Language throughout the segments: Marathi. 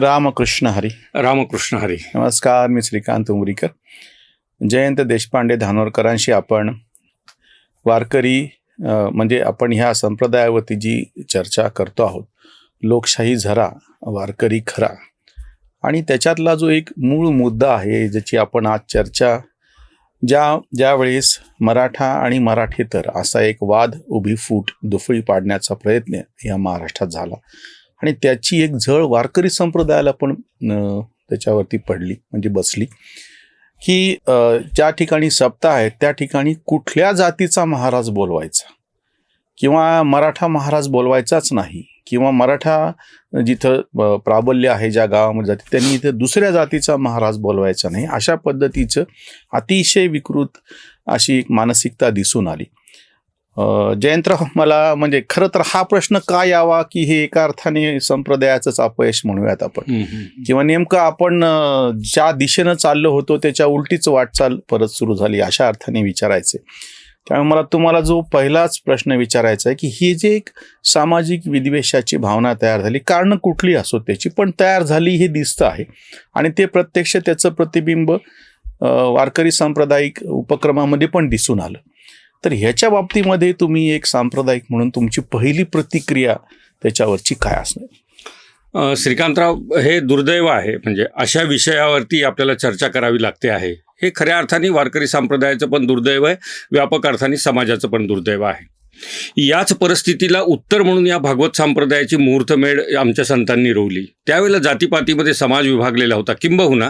रामकृष्ण हरी. रामकृष्ण हरी. नमस्कार, मी श्रीकांत उमरीकर. जयंत देशपांडे धानोरकरांशी आपण वारकरी म्हणजे आपण ह्या संप्रदायावरती जी चर्चा करतो आहोत, लोकशाही झरा वारकरी खरा, आणि त्याच्यातला जो एक मूळ मुद्दा आहे ज्याची आपण आज चर्चा ज्यावेळेस मराठा आणि मराठेतर असा एक वाद उभी फूट दुफळी पाडण्याचा प्रयत्न या महाराष्ट्रात झाला आणि त्याची एक झळ वारकरी संप्रदायाला पण त्याच्यावरती पडली, म्हणजे बसली की ज्या ठिकाणी सप्ताह आहे त्या ठिकाणी कुठल्या जातीचा महाराज बोलवायचा किंवा मराठा महाराज बोलवायचाच नाही, किंवा मराठा जिथं प्राबल्य आहे ज्या गावामध्ये जाते त्यांनी इथं दुसऱ्या जातीचा महाराज बोलवायचा नाही, अशा पद्धतीचं अतिशय विकृत अशी एक मानसिकता दिसून आली. जयंतराव, मला म्हणजे खरं तर हा प्रश्न का यावा की हे एका अर्थाने संप्रदायाचंच अपयश म्हणूयात आपण, किंवा नेमकं आपण ज्या दिशेनं चाललो होतो त्याच्या उलटीच वाटचाल परत सुरू झाली अशा अर्थाने विचारायचे. त्यामुळे मला तुम्हाला जो पहिलाच प्रश्न विचारायचा आहे की ही जे एक सामाजिक विद्वेषाची भावना तयार झाली, कारण कुठली असो त्याची, पण तयार झाली हे दिसतं आहे आणि ते प्रत्यक्ष त्याचं प्रतिबिंब वारकरी सांप्रदायिक उपक्रमामध्ये पण दिसून आलं. तर ह्याच्या बाबतीमध्ये तुम्ही एक सांप्रदायिक म्हणून तुमची पहिली प्रतिक्रिया त्याच्यावरची काय असणार? श्रीकांतराव, हे दुर्दैव आहे, म्हणजे अशा विषयावरती आपल्याला चर्चा करावी लागते आहे. हे खऱ्या अर्थाने वारकरी संप्रदायाचं पण दुर्दैव आहे, व्यापक अर्थाने समाजाचं पण दुर्दैव आहे. याच परिस्थितीला उत्तर म्हणून या भागवत संप्रदायाची मुहूर्तमेढ आमच्या संतांनी रोवली. त्यावेळेला जातीपातीमध्ये समाज विभागलेला होता, किंबहुना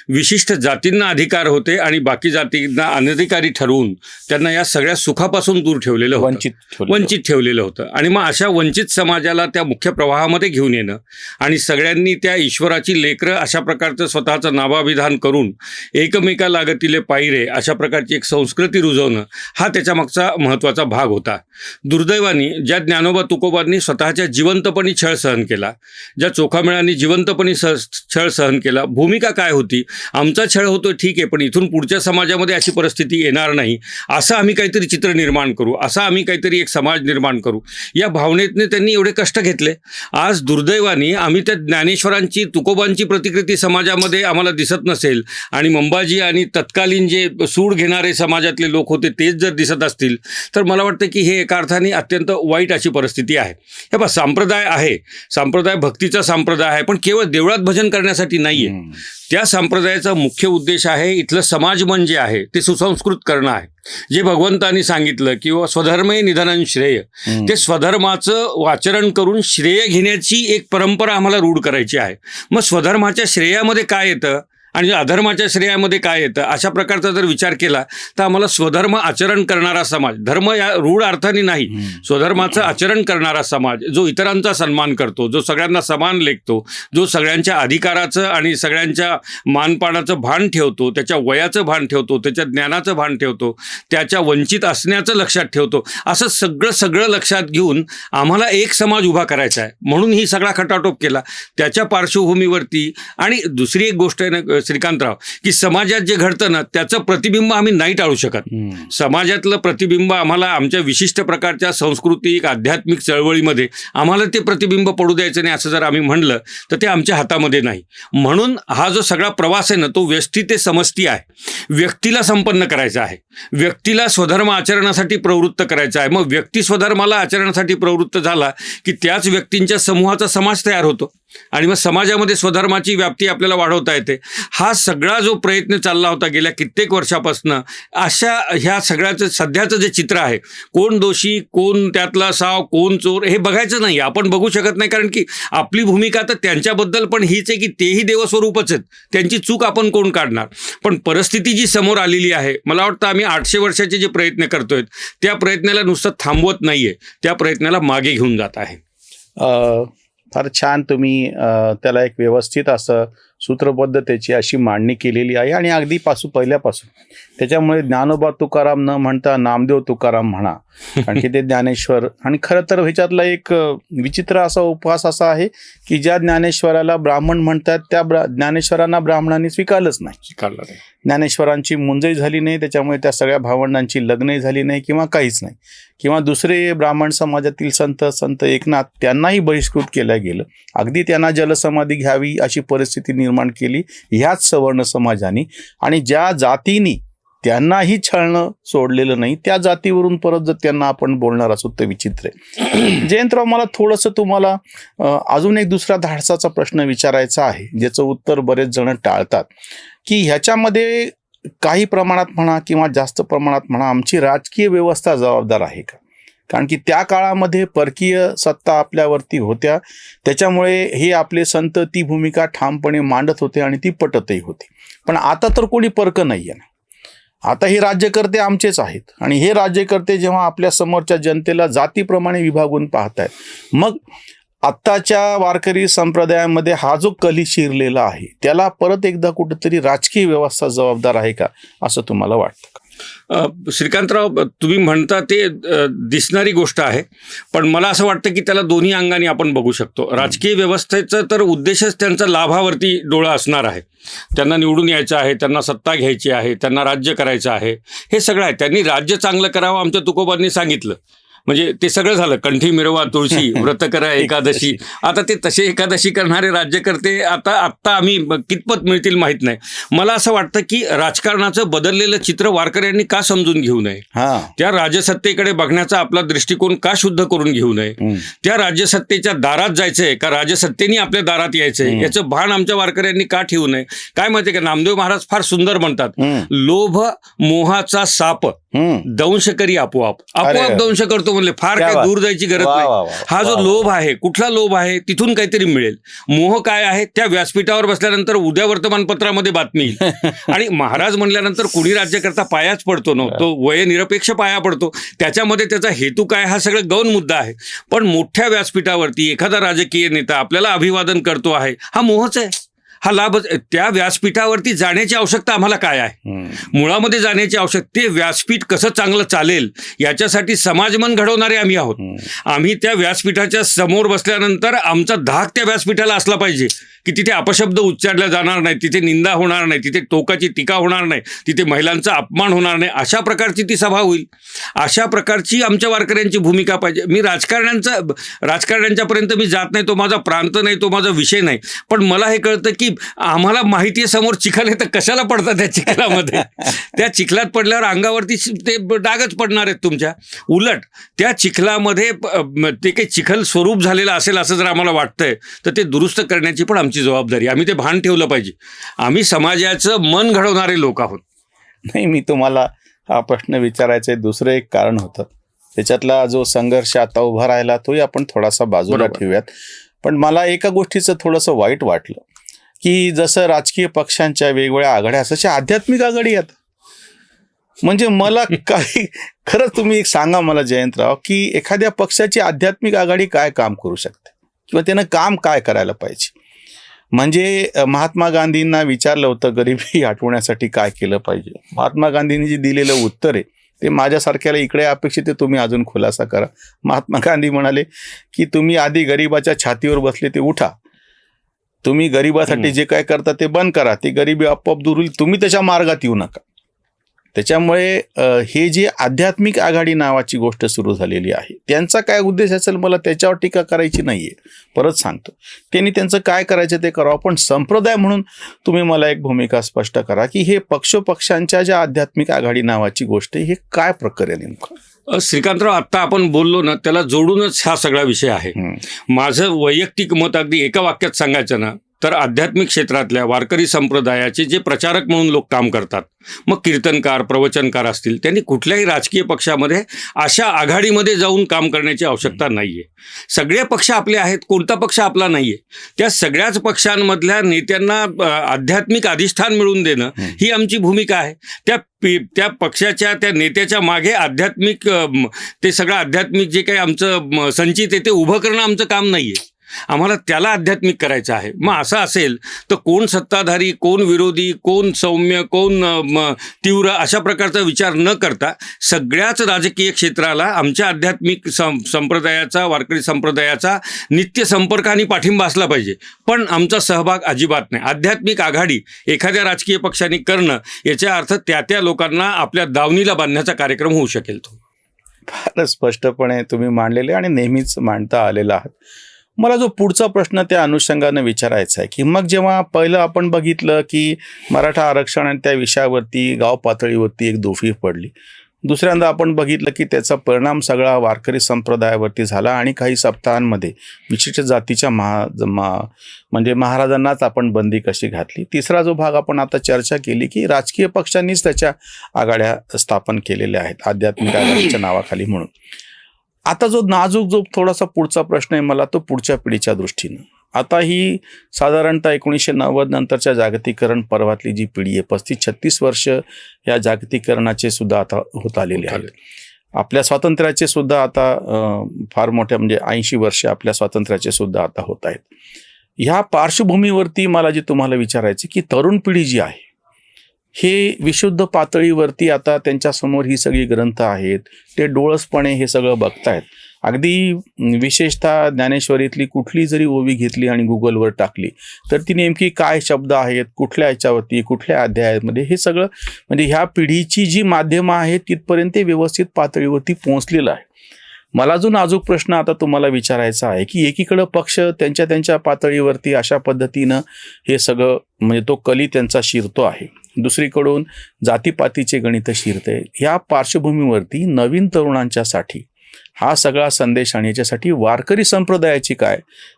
विशिष्ट जातींना अधिकार होते आणि बाकी जातींना अनधिकारी ठरवून त्यांना या सगळ्या सुखापासून दूर ठेवलेलं होतं, वंचित ठेवलेलं होतं. आणि मग अशा वंचित समाजाला त्या मुख्य प्रवाहामध्ये घेऊन येणं आणि सगळ्यांनी त्या ईश्वराची लेकरं अशा प्रकारचं स्वतःचं नावाभिधान करून एकमेका लागतीले पायरे अशा प्रकारची एक संस्कृती रुजवणं हा त्याच्यामागचा महत्त्वाचा भाग होता. दुर्दैवाने ज्या ज्ञानोबा तुकोबांनी स्वतःच्या जिवंतपणी छळ सहन केला, ज्या चोखामेळांनी जिवंतपणी छळ सहन केला, भूमिका काय होती, आमचा छळ होतो ठीक आहे, पण इथून पुढच्या समाजामध्ये अशी परिस्थिती येणार नाही, असं आम्ही काहीतरी चित्र निर्माण करू, असा आम्ही काहीतरी एक समाज निर्माण करू, या भावनेतने त्यांनी एवढे कष्ट घेतले. आज दुर्दैवाने आम्ही त्या ज्ञानेश्वरांची तुकोबांची प्रतिकृती समाजामध्ये आम्हाला दिसत नसेल आणि मंबाजी आणि तत्कालीन जे सूड घेणारे समाजातले लोक होते तेच जर दिसत असतील तर मला वाटतं की हे एका अर्थाने अत्यंत वाईट अशी परिस्थिती आहे. हे बघा, संप्रदाय आहे, संप्रदाय भक्तीचा संप्रदाय आहे, पण केवळ देवळात भजन करण्यासाठी नाही आहे. त्या संप्रदायाचा मुख्य उद्देश आहे इथलं समाजमन जे आहे ते सुसंस्कृत करणं आहे. जे भगवंतांनी सांगितलं किंवा स्वधर्मे निधनं श्रेय, ते स्वधर्माचं आचरण करून श्रेय घेण्याची एक परंपरा आम्हाला रूढ करायची आहे. मग स्वधर्माच्या श्रेयामध्ये काय येतं आणि अधर्माच्या श्रेयामध्ये काय येतं, अशा प्रकारचा जर विचार केला तर आम्हाला स्वधर्म आचरण करणारा समाज, धर्म या रूढ अर्थाने नाही, स्वधर्माचं आचरण करणारा समाज, जो इतरांचा सन्मान करतो, जो सगळ्यांना समान लेखतो, जो सगळ्यांच्या अधिकाराचं आणि सगळ्यांच्या मानपानाचं भान ठेवतो, त्याच्या वयाचं भान ठेवतो, त्याच्या ज्ञानाचं भान ठेवतो, त्याच्या वंचित असण्याचं लक्षात ठेवतो, असं सगळं लक्षात घेऊन आम्हाला एक समाज उभा करायचा आहे. म्हणून ही सगळा खटाटोप केला. त्याच्या पार्श्वभूमीवरती आणि दुसरी एक गोष्ट आहे ना श्रीकांतराव, की समाजात जे घडतं ना त्याचं प्रतिबिंब आम्ही नाही टाळू शकत. समाजातलं प्रतिबिंब आम्हाला आमच्या विशिष्ट प्रकारच्या सांस्कृतिक आध्यात्मिक चळवळीमध्ये आम्हाला ते प्रतिबिंब पडू द्यायचं नाही असं जर आम्ही म्हणलं तर ते आमच्या हातामध्ये नाही. म्हणून हा जो सगळा प्रवास आहे ना तो व्यष्टी ते समष्टी आहे. व्यक्तीला संपन्न करायचा आहे, व्यक्तीला स्वधर्म आचरणासाठी प्रवृत्त करायचा आहे. मग व्यक्ती स्वधर्माला आचरणासाठी प्रवृत्त झाला की त्याच व्यक्तींच्या समूहाचा समाज तयार होतो आणि मग समाजामध्ये स्वधर्माची व्याप्ती आपल्याला वाढवता येते. हा सगळा जो प्रयत्न चालला होता गेल्या कित्येक वर्षापासून, अशा ह्या सगळ्याचं सध्याचं जे चित्र आहे, कोण दोषी, कोण त्यातला साव, कोण चोर, हे बघायचं नाही, आपण बघू शकत नाही. कारण की आपली भूमिका तर त्यांच्याबद्दल पण हीच आहे की तेही देवस्वरूपच आहेत, त्यांची चूक आपण कोण काढणार. पण परिस्थिती जी समोर आलेली आहे, मला वाटतं आम्ही 800 वर्षाचे जे प्रयत्न करतोय त्या प्रयत्नाला नुसतं थांबवत नाहीये, त्या प्रयत्नाला मागे घेऊन जात आहे. फार छान तुम्ही त्याला एक व्यवस्थित असं सूत्रबद्ध त्याची अशी मांडणी केलेली आहे आणि अगदी पहिल्यापासून. त्याच्यामुळे ज्ञानोबा तुकाराम न म्हणता नामदेव तुकाराम म्हणा, आणखी ते ज्ञानेश्वर. आणि खरं तर ह्याच्यातला एक विचित्र असा उपहास असा आहे की ज्या ज्ञानेश्वराला ब्राह्मण म्हणतात त्या ज्ञानेश्वरांना ब्राह्मणांनी स्वीकारलंच नाही. ज्ञानेश्वरांची मुंजही झाली नाही, त्याच्यामुळे त्या सगळ्या भावंडांची लग्नही झाली नाही किंवा काहीच नाही. किंवा दुसरे ब्राह्मण समाजातील संत एकनाथ त्यांनाही बहिष्कृत केलं गेलं. अगदी त्यांना जलसमाधी घ्यावी अशी परिस्थिती निर्माण केली ह्याच सवर्ण समाजाने. आणि ज्या जातीनी त्यांनाही छळणं सोडलेलं नाही त्या जातीवरून परत जर त्यांना आपण बोलणार असू तर विचित्र आहे. जयंतराव, मला थोडंसं तुम्हाला अजून एक दुसरा धाडसाचा प्रश्न विचारायचा आहे ज्याचं उत्तर बरेच जण टाळतात, की ह्याच्यामध्ये काही प्रमाणात म्हणा किंवा जास्त प्रमाणात म्हणा आमची राजकीय व्यवस्था जबाबदार आहे का? कारण की त्या काळामध्ये परकीय सत्ता आपल्यावरती होत्या, त्याच्यामुळे हे आपले संत ती भूमिका ठामपणे मांडत होते आणि ती पटतही होती. पण आता तर कोणी परक नाही आहे ना. आता हे राज्यकर्ते आमचेच आहेत आणि हे राज्यकर्ते जेव्हा आपल्या समोरच्या जनतेला जातीप्रमाणे विभागून पाहतायत, मग आत्ताच्या वारकरी संप्रदायामध्ये हा जो कली शिरलेला आहे त्याला परत एकदा कुठेतरी राजकीय व्यवस्था जबाबदार आहे का असं तुम्हाला वाटतं का? श्रीकांतराव, तुम्ही म्हणता ते दिसणारी गोष्ट आहे, पण मला असं वाटतं की त्याला दोन्ही अंगाने आपण बघू शकतो. राजकीय व्यवस्थेचा तर उद्देशच त्यांचा लाभावरती डोळा असणार आहे. त्यांना निवडून यायचं आहे, त्यांना सत्ता घ्यायची आहे, त्यांना राज्य करायचं आहे, हे सगळं आहे. त्यांनी राज्य चांगलं करावं आमच्या तुकोबांनी सांगितलं. म्हणजे ते सगळं झालं. कंठी मिरवा तुळशी, व्रत करा एकादशी. आता ते तसे एकादशी करणारे राज्यकर्ते आत्ता आम्ही कितपत मिळतील माहीत नाही. मला असं वाटतं की राजकारणाचं बदललेलं चित्र वारकऱ्यांनी का समजून घेऊ नये, त्या राजसत्तेकडे बघण्याचा आपला दृष्टिकोन का शुद्ध करून घेऊ नये, त्या राजसत्तेच्या दारात जायचंय का राजसत्तेने आपल्या दारात यायचंय याचं भान आमच्या वारकऱ्यांनी का ठेवू नये? काय माहिती का, नामदेव महाराज फार सुंदर म्हणतात, लोभ मोहाचा साप दंश करी आपोआप दंश करतो म्हणले. फार काय दूर जायची गरज नाही. हा जो लोभ आहे, कुठला लोभ आहे, तिथून काहीतरी मिळेल. मोह काय आहे, त्या व्यासपीठावर बसल्यानंतर उद्या वर्तमानपत्रामध्ये बातमी येईल. आणि महाराज म्हणल्यानंतर कुणी राज्यकर्ता पायाच पडतो ना, तो वयनिरपेक्ष पाया पडतो. त्याच्यामध्ये त्याचा हेतू काय हा सगळं गौण मुद्दा आहे. पण मोठ्या व्यासपीठावरती एखादा राजकीय नेता आपल्याला अभिवादन करतो आहे, हा मोहच आहे, हा लाभ. त्या व्यासपीठावरती जाण्याची आवश्यकता आम्हाला काय आहे? मुळामध्ये जाण्याची आवश्यकता, ते व्यासपीठ कसं चांगलं चालेल याच्यासाठी समाजमन घडवणारे आम्ही आहोत. आम्ही त्या व्यासपीठाच्या समोर बसल्यानंतर आमचा धाक त्या व्यासपीठाला असला पाहिजे की तिथे अपशब्द उच्चारला जाणार नाही, तिथे निंदा होणार नाही, तिथे टोकाची टीका होणार नाही, तिथे महिलांचा अपमान होणार नाही. अशा प्रकारची ती सभा होईल. अशा प्रकारची आमच्या वारकऱ्यांची भूमिका पाहिजे. मी राजकारण्यांच्यापर्यंत मी जात नाही, तो माझा प्रांत नाही, तो माझा विषय नाही. पण मला हे कळतं की आम्हाला माहिती आहे समोर चिखल आहे, तर कशाला पडतात त्या चिखलामध्ये? त्या चिखलात पडल्यावर अंगावरती ते डागच पडणार आहेत तुमच्या. उलट त्या चिखलामध्ये ते काही चिखल स्वरूप झालेलं असेल असं जर आम्हाला वाटतंय तर ते दुरुस्त करण्याची पण आमची जबाबदारी. आम्ही ते भान ठेवलं पाहिजे. आम्ही समाजाचं मन घडवणारे लोक आहोत. नाही, मी तुम्हाला हा प्रश्न विचारायचं दुसरं एक कारण होतं. त्याच्यातला जो संघर्ष आता उभा राहिला तोही आपण थोडासा बाजूला ठेवूयात. पण मला एका गोष्टीचं थोडंसं वाईट वाटलं की जसं राजकीय पक्षांच्या वेगवेगळ्या आघाड्या असायच्या, आध्यात्मिक आघाडी आहेत. म्हणजे मला काही खरंच तुम्ही एक सांगा मला जयंतराव की एखाद्या पक्षाची आध्यात्मिक आघाडी काय काम करू शकते किंवा त्यानं काम काय करायला पाहिजे? म्हणजे महात्मा गांधींना विचारलं होतं गरिबी हटवण्यासाठी काय केलं पाहिजे. महात्मा गांधींनी जे दिलेलं उत्तर आहे ते माझ्यासारख्याला इकडे अपेक्षित आहे, तुम्ही अजून खुलासा करा. महात्मा गांधी म्हणाले की तुम्ही आधी गरिबाच्या छातीवर बसले ते उठा, तुम्ही गरिबासाठी जे काय करता ते बंद करा, ती गरिबी आपोआप दूर होईल, तुम्ही त्याच्या मार्गात येऊ नका. त्याच्यामुळे हे जे आध्यात्मिक आघाडी नावाची गोष्ट सुरू झालेली आहे त्यांचा काय उद्देश असेल मला त्याच्यावर टीका करायची नाहीये. परत सांगतो, त्यांनी त्यांचं काय करायचं ते करावं. पण संप्रदाय म्हणून तुम्ही मला एक भूमिका स्पष्ट करा की हे पक्षांच्या ज्या आध्यात्मिक आघाडी नावाची गोष्ट आहे हे काय प्रकारे नेमकं? श्रीकांतराव, आत्ता आपण बोललो ना त्याला जोडूनच हा सगळा विषय आहे. माझं वैयक्तिक मत अगदी एका वाक्यात सांगायचं ना तर आध्यात्मिक क्षेत्रातल्या वारकरी संप्रदायाचे जे प्रचारक म्हणून लोक काम करतात, मग कीर्तनकार, प्रवचनकार असतील, त्यांनी कुठल्याही राजकीय पक्षामध्ये अशा आघाडीमध्ये जाऊन काम करण्याची आवश्यकता नाहीये. सगळे पक्ष आपले आहेत, कोणता पक्ष आपला नाहीये. त्या सगळ्याच पक्षांमधल्या नेत्यांना आध्यात्मिक अधिष्ठान मिळवून देणं ही आमची भूमिका आहे. त्या पक्षाच्या त्या नेत्याच्या मागे आध्यात्मिक ते सगळं आध्यात्मिक जे काही आमचं संचित आहे ते उभं करणं आमचं काम नाहीये. आम्हाला त्याला आध्यात्मिक करायचं आहे. मग असं असेल तर कोण सत्ताधारी, कोण विरोधी, कोण सौम्य, कोण तीव्र अशा प्रकारचा विचार न करता सगळ्याच राजकीय क्षेत्राला आमच्या आध्यात्मिक संप्रदायाचा, वारकरी संप्रदायाचा नित्य संपर्क आणि पाठिंबा असला पाहिजे. पण आमचा सहभाग अजिबात नाही. आध्यात्मिक आघाडी एखाद्या राजकीय पक्षाने करणं याचा अर्थ त्या लोकांना आपल्या दावणीला बांधण्याचा कार्यक्रम होऊ शकेल. तो फारच स्पष्टपणे तुम्ही मांडलेले आणि नेहमीच मांडता आलेला आहात. मला जो पुढचा प्रश्न त्या अनुषंगाने विचारायचा आहे की मग जेव्हा पहिलं आपण बघितलं की मराठा आरक्षण आणि त्या विषयावरती गाव पातळीवरती एक दोफी पडली, दुसऱ्यांदा आपण बघितलं की त्याचा परिणाम सगळा वारकरी संप्रदायावरती झाला आणि काही सप्ताहांमध्ये विशिष्ट जातीच्या म्हणजे महाराजांनाच आपण बंदी कशी घातली. तिसरा जो भाग आपण आता चर्चा केली की राजकीय पक्षांनीच त्याच्या आघाड्या स्थापन केलेल्या आहेत आध्यात्मिक आघाडीच्या नावाखाली म्हणून. आता जो नाजूक जो थोडासा पुढचा प्रश्न आहे मला तो पुढच्या पिढीच्या दृष्टीनं. आता ही साधारणतः 1990 नंतरच्या जागतिकीकरण पर्वातली जी पिढी आहे 35-36 वर्ष या जागतिकीकरणाचे सुद्धा आता होत आलेले आहेत. आपल्या स्वातंत्र्याचे सुद्धा आता फार मोठ्या म्हणजे 80 वर्ष आपल्या स्वातंत्र्याचे सुद्धा आता होत आहेत. ह्या पार्श्वभूमीवरती मला जे तुम्हाला विचारायचे की तरुण पिढी जी आहे हे विशुद्ध पातळीवरती आता त्यांच्यासमोर ही सगळी ग्रंथ आहेत, ते डोळसपणे हे सगळं बघतायत. अगदी विशेषतः ज्ञानेश्वरीतली कुठली जरी ओवी घेतली आणि गुगलवर टाकली तर ती नेमकी काय शब्द आहेत, कुठल्या याच्यावरती, कुठल्या अध्यायामध्ये, हे सगळं म्हणजे ह्या पिढीची जी माध्यमं आहेत तिथपर्यंत ते व्यवस्थित पातळीवरती पोहोचलेलं आहे. मला जो नाजूक प्रश्न आता तुम्हाला विचारायचा आहे की एकीकडं पक्ष त्यांच्या पातळीवरती अशा पद्धतीनं हे सगळं म्हणजे तो कली त्यांचा शिरतो आहे, दुसरीकडून जातीपातीचे गणित शिरते. ह्या पार्श्वभूमीवरती नवीन तरुणांच्यासाठी हा सगळा संदेश आणि याच्यासाठी वारकरी संप्रदायाची काय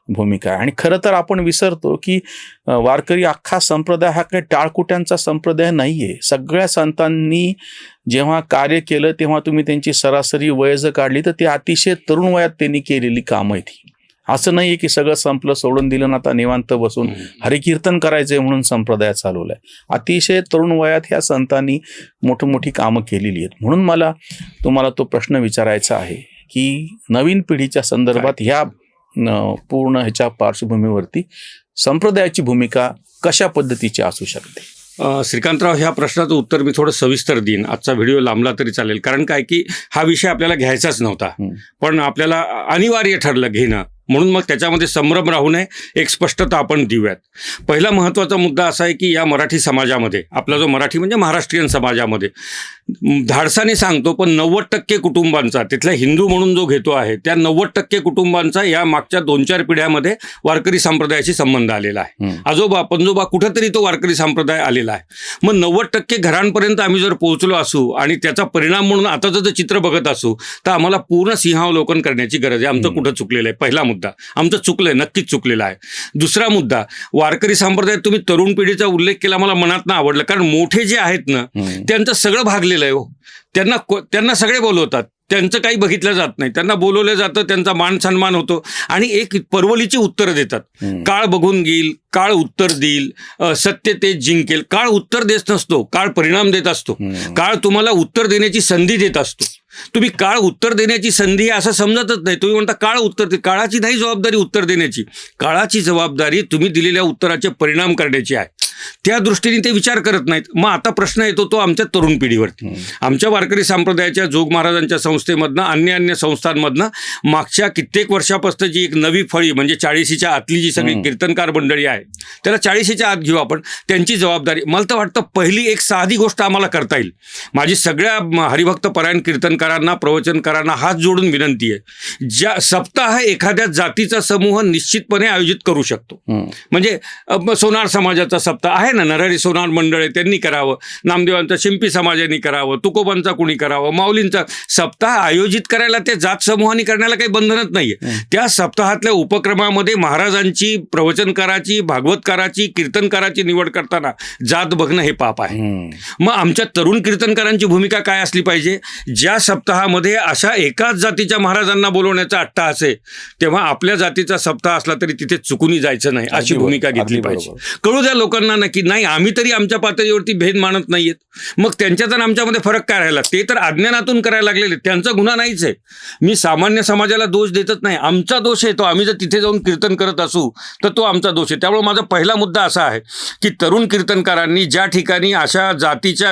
भूमिका आहे. आणि खरं तर आपण विसरतो की वारकरी अख्खा संप्रदाय हा काही टाळकुट्यांचा संप्रदाय नाही आहे. सगळ्या संतांनी जेव्हा कार्य केलं तेव्हा तुम्ही त्यांची सरासरी वय जर काढली तर ते अतिशय तरुण वयात त्यांनी केलेली कामं आहेत. असं नाही आहे की सगळं संपलं, सोडून दिलं ना आता निवांत बसून हरिकीर्तन करायचंय म्हणून संप्रदाय चालवलाय. अतिशय तरुण वयात ह्या संतांनी मोठी कामं केलेली आहेत. म्हणून मला तुम्हाला तो प्रश्न विचारायचा आहे की नवीन पिढीच्या संदर्भात ह्या पूर्ण ह्याच्या पार्श्वभूमीवरती संप्रदायाची भूमिका कशा पद्धतीची असू शकते. श्रीकांतराव, ह्या प्रश्नाचं उत्तर मी थोडं सविस्तर देईन. आजचा व्हिडिओ लांबला तरी चालेल, कारण काय की हा विषय आपल्याला घ्यायचाच नव्हता पण आपल्याला अनिवार्य ठरलं घेणं, म्हणून मग त्याच्यामध्ये संभ्रम राहू नये, एक स्पष्टता आपण देऊयात. पहिला महत्त्वाचा मुद्दा असा आहे की या मराठी समाजामध्ये, आपला जो मराठी म्हणजे महाराष्ट्रीयन समाजामध्ये धाडसाने सांगतो पण 90% कुटुंबांचा, तिथला हिंदू म्हणून जो घेतो आहे त्या 90% कुटुंबांचा या मागच्या 2-4 पिढ्यामध्ये वारकरी संप्रदायाशी संबंध आलेला आहे. आजोबा पणजोबा कुठंतरी तो वारकरी संप्रदाय आलेला आहे. मग 90% घरांपर्यंत आम्ही जर पोहोचलो असू आणि त्याचा परिणाम म्हणून आताचं जर चित्र बघत असू तर आम्हाला पूर्ण सिंहावलोकन करण्याची गरज आहे. आमचं कुठं चुकलेलं आहे, पहिला मुद्दा. आमचं चुकलंय, नक्कीच चुकलेलं आहे. दुसरा मुद्दा, वारकरी संप्रदायात तुम्ही तरुण पिढीचा उल्लेख केला, मला मनात आवडलं, कारण मोठे जे आहेत ना त्यांचं सगळं भागलेलं आहे हो. त्यांना सगळे बोलवतात, त्यांचं काही बघितलं जात नाही, त्यांना बोलवलं जातं, त्यांचा मान सन्मान होतो आणि एक परवलीची उत्तरं देतात. काळ बघून घेईल, काळ उत्तर देईल, सत्य तेच जिंकेल. काळ उत्तर देत नसतो, काळ परिणाम देत असतो. काळ तुम्हाला उत्तर देण्याची संधी देत असतो. तुम्ही काळ उत्तर देण्याची संधी असं समजतच नाही. तुम्ही म्हणता काळ उत्तर दे, काळाची नाही जबाबदारी उत्तर देण्याची, काळाची जबाबदारी तुम्ही दिलेल्या उत्तराचे परिणाम करण्याची आहे. त्या दृष्टीने ते विचार करत नाहीत. मग आता प्रश्न येतो तो आमच्या तरुण पिढीवरती. आमच्या वारकरी संप्रदायाच्या जोग महाराजांच्या संस्थेमधनं, अन्य संस्थांमधनं मागच्या कित्येक वर्षापासून जी एक नवी फळी म्हणजे 40च्या आतली जी सगळी कीर्तनकार मंडळी आहे त्याला 40च्या आत घेऊ आपण, त्यांची जबाबदारी. मला तर वाटतं पहिली एक साधी गोष्ट आम्हाला करता येईल. माझी सगळ्या हरिभक्त परायण कीर्तनकारांना, प्रवचनकारांना हात जोडून विनंती आहे, ज्या सप्ताह एखाद्या जातीचा समूह निश्चितपणे आयोजित करू शकतो. म्हणजे सोनार समाजाचा सप्ताह आहे ना, नरहरी सोनार मंडळ आहे, त्यांनी करावं. नामदेवांचा शिंपी समाजाने करावं, तुकोबांचा कुणी करावं, माऊलींचा सप्ताह आयोजित करायला ते जात समूहाने करण्याला काही बंधनच नाहीये. त्या सप्ताहातल्या उपक्रमामध्ये महाराजांची, प्रवचनकाराची, भागवतकाराची, कीर्तनकाराची निवड करताना जात बघणं हे पाप आहे. मग आमच्या तरुण कीर्तनकारांची भूमिका काय असली पाहिजे? ज्या सप्ताहामध्ये अशा एकाच जातीच्या महाराजांना बोलवण्याचा अट्टाहास आहे तेव्हा आपल्या जातीचा सप्ताह असला तरी तिथे चुकूनही जायचं नाही, अशी भूमिका घेतली पाहिजे. कळू द्या लोकांना ना की नाही आम्ही तरी आमच्या पातळीवरती भेद मानत नाहीयेत, मग त्यांच्यात आणि आमच्यामध्ये फरक काय राहिला? ते तर अज्ञानातून करायला लागलेले, त्यांचा गुन्हा नाहीच आहे. मी सामान्य समाजाला दोष देतच नाही, आमचा दोष आहे तो. आम्ही जर तिथे जाऊन कीर्तन करत असू तर तो आमचा दोष आहे. त्यामुळे माझा पहिला मुद्दा असा आहे की तरुण कीर्तनकारांनी ज्या ठिकाणी अशा जातीच्या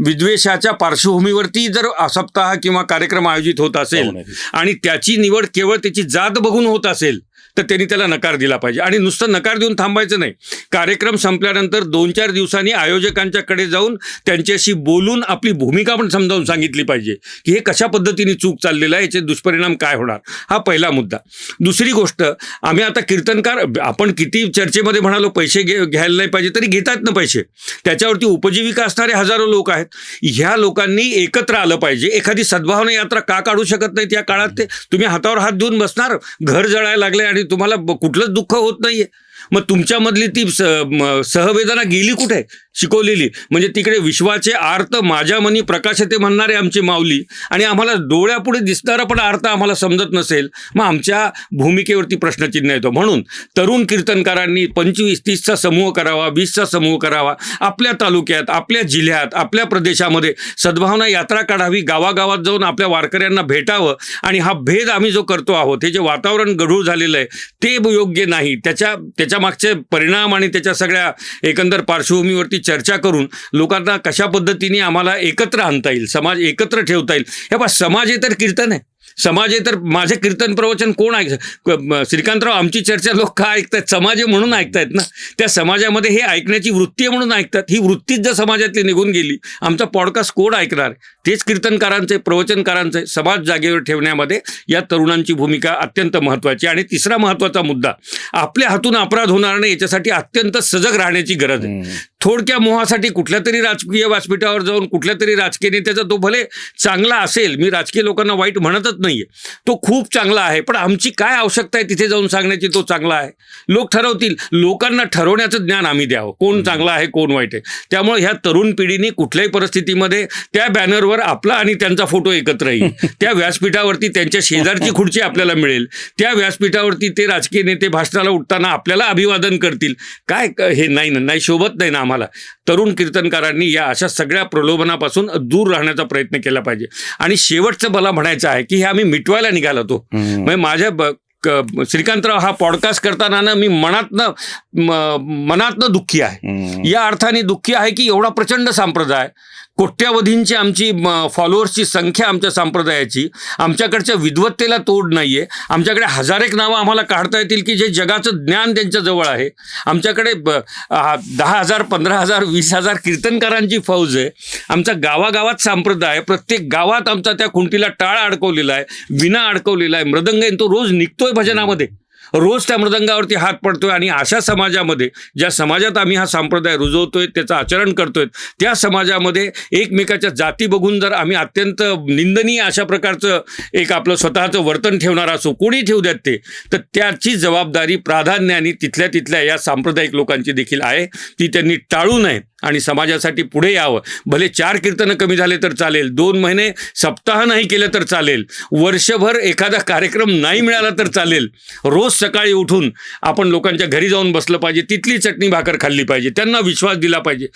विद्वेषाच्या पार्श्वभूमीवरती जर सप्ताह किंवा कार्यक्रम आयोजित होत असेल आणि त्याची निवड केवळ त्याची जात बघून होत असेल तर त्यांनी त्याला नकार दिला पाहिजे. आणि नुसतं नकार देऊन थांबायचं नाही. कार्यक्रम संपल्यानंतर 2-4 दिवसांनी आयोजकांच्याकडे जाऊन त्यांच्याशी बोलून आपली भूमिका पण समजावून सांगितली पाहिजे की हे कशा पद्धतीने चूक चाललेलं आहे, याचे दुष्परिणाम काय होणार. हा पहिला मुद्दा. दुसरी गोष्ट, आम्ही आता कीर्तनकार, आपण किती चर्चेमध्ये म्हणालो पैसे घ्यायला नाही पाहिजे, तरी घेतात ना पैसे. त्याच्यावरती उपजीविका असणारे हजारो लोक आहेत. ह्या लोकांनी एकत्र आलं पाहिजे. एखादी सद्भावना यात्रा का काढू शकत नाहीत या काळात? ते तुम्ही हातावर हात देऊन बसणार, घर जळायला लागले आणि तुम्हाला कुठलंच दुःख होत नाहीये, मग तुमच्यामधली ती सहवेदना गेली कुठे शिकवलेली? म्हणजे तिकडे विश्वाचे आर्त माझ्या मनी प्रकाशते म्हणणारे आमची माऊली, आणि आम्हाला डोळ्यापुढे दिसणारा पण अर्थ आम्हाला समजत नसेल, मग आमच्या भूमिकेवरती प्रश्नचिन्ह येतो. म्हणून तरुण कीर्तनकारांनी 25-30चा समूह करावा, 20चा समूह करावा. आपल्या तालुक्यात, आपल्या जिल्ह्यात, आपल्या प्रदेशामध्ये सद्भावना यात्रा काढावी. गावागावात जाऊन आपल्या वारकऱ्यांना भेटावं. आणि हा भेद आम्ही जो करतो आहोत, हे जे वातावरण गढूळ झालेलं आहे ते योग्य नाही. त्याच्या मागचे परिणाम आणि त्याच्या सगळ्या एकंदर पार्श्वभूमीवरती चर्चा करून लोकांना कशा पद्धतीने आम्हाला एकत्र आणता येईल, समाज एकत्र ठेवता येईल. हे बघा, समाज हे तर कीर्तन आहे. समाज आहे तर माझे कीर्तन प्रवचन कोण ऐकतं? श्रीकांतराव, आमची चर्चा लोक का ऐकतायत? समाज आहे म्हणून ऐकतायत ना. त्या समाजामध्ये हे ऐकण्याची वृत्ती आहे म्हणून ऐकतात. ही वृत्तीच जर समाजातली निघून गेली, आमचा पॉडकास्ट कोण ऐकणार? तेच कीर्तनकारांचे, प्रवचनकारांचे. समाज जागेवर ठेवण्यामध्ये या तरुणांची भूमिका अत्यंत महत्त्वाची. आणि तिसरा महत्त्वाचा मुद्दा, आपल्या हातून अपराध होणार नाही याच्यासाठी अत्यंत सजग राहण्याची गरज आहे. थोडक्या मोहासाठी कुठल्या तरी राजकीय व्यासपीठावर जाऊन कुठल्या तरी राजकीय नेत्याचा, तो भले चांगला असेल, मी राजकीय लोकांना वाईट म्हणतच नाहीये, तो खूप चांगला आहे, पण आमची काय आवश्यकता आहे तिथे जाऊन सांगण्याची? तो चांगला आहे, लोक ठरवतील. लोकांना ठरवण्याचं ज्ञान आम्ही द्यावं, कोण चांगला आहे कोण वाईट आहे. त्यामुळे ह्या तरुण पिढीने कुठल्याही परिस्थितीमध्ये त्या बॅनरवर आपला आणि त्यांचा फोटो एकत्र येईल, त्या व्यासपीठावरती त्यांच्या शेजारची खुर्ची आपल्याला मिळेल, त्या व्यासपीठावरती ते राजकीय नेते भाषणाला उठताना आपल्याला अभिवादन करतील. काय हे नाही शोभत नाही ना आम्हाला. तरुण कीर्तनकारांनी या अशा सगळ्या प्रलोभनापासून दूर राहण्याचा प्रयत्न केला पाहिजे. आणि शेवटचं मला म्हणायचं आहे की हे आम्ही मिटवायला निघालो होतो. म्हणजे माझ्या श्रीकांतराव, हा पॉडकास्ट करताना ना मी मनातनं दुःखी आहे. या अर्थाने दुःखी आहे की एवढा प्रचंड संप्रदाय, कोट्यावधींची आमची फॉलोअर्सची संख्या आमच्या संप्रदायाची, आमच्याकडच्या विद्वत्तेला तोड नाहीये. आमच्याकडे हजारेक नावं आम्हाला काढता येतील की जे जगाचं ज्ञान त्यांच्याजवळ आहे. आमच्याकडे 10,000, 15,000, 20,000 कीर्तनकारांची फौज आहे. आमचा गावागावात संप्रदाय, प्रत्येक गावात आमचा त्या खुंटीला टाळ अडकवलेला आहे, विना अडकवलेला आहे, मृदंग आहे, तो रोज निघतोय भजनामध्ये, रोज त्या मृदंगावरती हात पडतोय. आणि अशा समाजामध्ये, ज्या समाजात आम्ही हा संप्रदाय रुजवतोय, त्याचं आचरण करतोय, त्या समाजामध्ये एकमेकाच्या जाती बघून जर आम्ही अत्यंत निंदनीय अशा प्रकारचं एक आपलं स्वतःचं वर्तन ठेवणार असो, कोणी ठेवू द्यात ते, तर त्याची जबाबदारी प्राधान्याने तिथल्या या सांप्रदायिक लोकांची देखील आहे. ती त्यांनी टाळू नये आणि समाजासाठी पुढे यावं. भले 4 कीर्तनं कमी झाले तर चालेल, 2 महिने सप्ताह नाही केलं तर चालेल, वर्षभर एखादा कार्यक्रम नाही मिळाला तर चालेल. रोज सकाळी उठून आपण लोकांच्या घरी जाऊन बसलं पाहिजे, तिथली चटणी भाकर खाल्ली पाहिजे, त्यांना विश्वास दिला पाहिजे.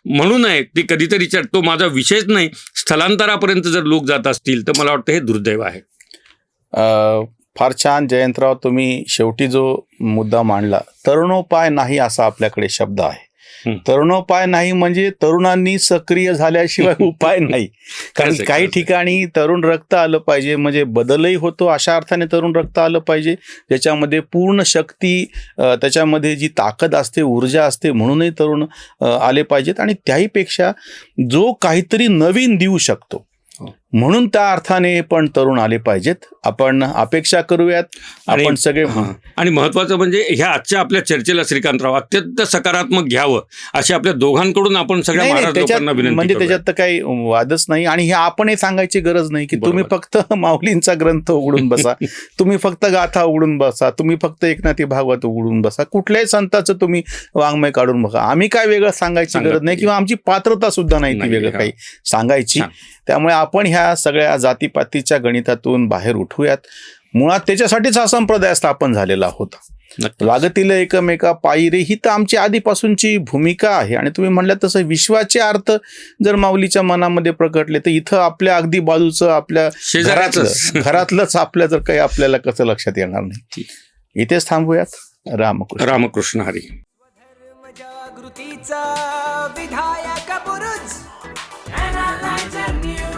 म्हणू नये ती कधीतरी तो माझा विषयच नाही. स्थलांतरापर्यंत जर लोक जात असतील तर मला वाटतं हे दुर्दैव आहे. फार छान जयंतराव, तुम्ही शेवटी जो मुद्दा मांडला, तरुणोपाय नाही असा आपल्याकडे शब्द आहे. तरुणोपाय नाही म्हणजे तरुणांनी सक्रिय झाल्याशिवाय उपाय नाही. कारण काही ठिकाणी तरुण रक्त आलं पाहिजे, म्हणजे बदलही होतो. अशा अर्थाने तरुण रक्त आलं पाहिजे ज्याच्यामध्ये पूर्ण शक्ती, त्याच्यामध्ये जी ताकद असते, ऊर्जा असते, म्हणूनही तरुण आले पाहिजेत. आणि त्याहीपेक्षा जो काहीतरी नवीन देऊ शकतो म्हणून त्या अर्थाने पण तरुण आले पाहिजेत. आपण अपेक्षा करूयात आपण सगळे. आणि महत्वाचं म्हणजे ह्या आजच्या आपल्या चर्चेला श्रीकांतराव अत्यंत सकारात्मक घ्यावं अशी आपल्या दोघांकडून आपण सगळ्या महाराज लोकांना विनंती. म्हणजे त्याच्यात तर काही वादच नाही. आणि हे आपण हे सांगायची गरज नाही की तुम्ही फक्त माऊलींचा ग्रंथ उघडून बसा, तुम्ही फक्त गाथा उघडून बसा, तुम्ही फक्त एकनाथी भागवत उघडून बसा, कुठल्याही संतांचं तुम्ही वाङ्मय काढून बघा. आम्ही काय वेगळं सांगायची गरज नाही किंवा आमची पात्रता सुद्धा नाही ती वेगळं काही सांगायची. त्यामुळे आपण ह्या सगळ्या जातीपातीच्या गणितातून बाहेर उठूयात. मुळात त्याच्यासाठीच हा संप्रदाय स्थापन झालेला होता. नक्कीच. लागतील एकमेका पायी रे, ही तर आमची आधीपासूनची भूमिका आहे. आणि तुम्ही म्हणल्या तसं विश्वाचे अर्थ जर माऊलीच्या मनामध्ये प्रकटले तर इथं आपल्या अगदी बाजूचं आपल्या शेजाऱ्याचंच. घरातलंच आपल्या जर काही आपल्याला कसं लक्षात येणार नाही. इथेच थांबूयात. रामकृष्ण. रामकृष्ण हरी. जागृतीचा विधायक बुरुज NLighter News.